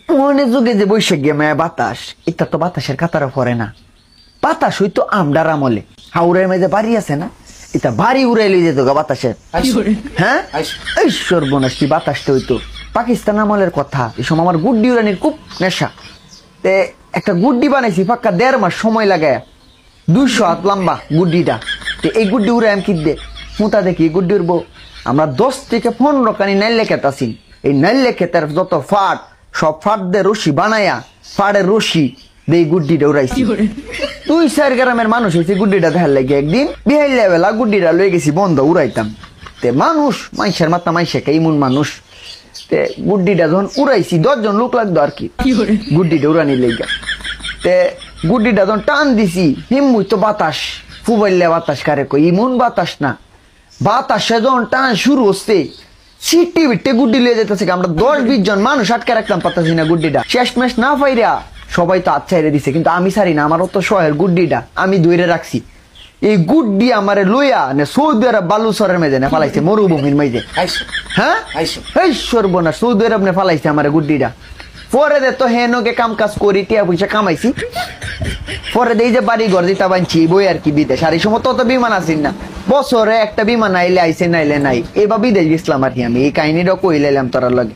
মনে যুগে যে বৈশাখ গে মায়া বাতাস, এটা তো বাতাসের কাতারে পড়ে না। বাতাস হইতো আমডার আমলে হাওড়ের মেঝে বাড়ি আছে না, এটা বাড়ি উড়াই লই যেত গা বাতাসের। হ্যাঁ এই সর্বনাশ, কি বাতাসটা হইতো পাকিস্তান আমলের কথা। এই সময় আমার গুড্ডি উড়ানির খুব নেশা। তে একটা গুড্ডি বানাইছি পাক্কা 1.5 মাস সময় লাগায়, 200 হাত লম্বা গুড্ডিটা। তো এই গুড্ডি উড়ে আমি কিনবে মুতা দেখি গুড্ডি উড়বো। আমরা 10 থেকে 15 কানি নাইলে খেতাছি। এই নাইলে খেতার যত ফাট, সব ফাট দিয়ে রশি বানায়া, ফাড়ের রশি দিয়ে গুড্ডিটা উড়াইছি। 2-4 গ্রামের মানুষ হয়েছে গুড্ডিটা দেখার লাগে। একদিন বিহাইলে বেলা গুড্ডিটা লয়ে গেছি বন্ধ উড়াইতাম। তে মানুষ মাইসের মাথা মাইসে কে ইমন মানুষ। তে গুড্ডিটা যখন উড়াইছি 10 জন লোক লাগতো আর কি গুড্ডিটা উড়ানির লেগা। তে গুড্ডিটা যখন টান দিছি হিমুই তো বাতাস ফুবাইলে বাতাস কারে কই, ইমন বাতাস না। বাতাসে যখন টান শুরু হচ্ছে সিটি বিটে গুড্ডি লিয়ে যেতেছে। আমরা 10-20 জন মানুষ আটকে রাখতাম পারতাছি না গুড্ডিটা। শেষ মেশ না পাইরা সবাই তো আচ্ছাইরে দিছে, কিন্তু আমি সারি না। আমার তো শহের গুড্ডিটা আমি ধরে রাখছি। এই গুড্ডি আমারে লইয়া নে সৌদি আরব বালুচরের মেঝে না ফালাইছে, মরুভূমির মেঝে। হ্যাঁ এই সর্বনাশ, সৌদি আরব নে ফালাইছে আমারে গুড্ডিটা। পরে দে তো হেনকে কাম কাজ করি, টিয়া পয়সা কামাইছি। পরে দেই যে বাড়ি ঘর দিতা বানছি বই আর কি বিদেশ। আর এই সময় তো বিমান আসিন না, বছরে একটা বিমান আইলে আইসে নাইলে নাই। এবার বিদেশ গেছিলাম আর কি। আমি এই কাহিনীটা কইলাম তোর লগে।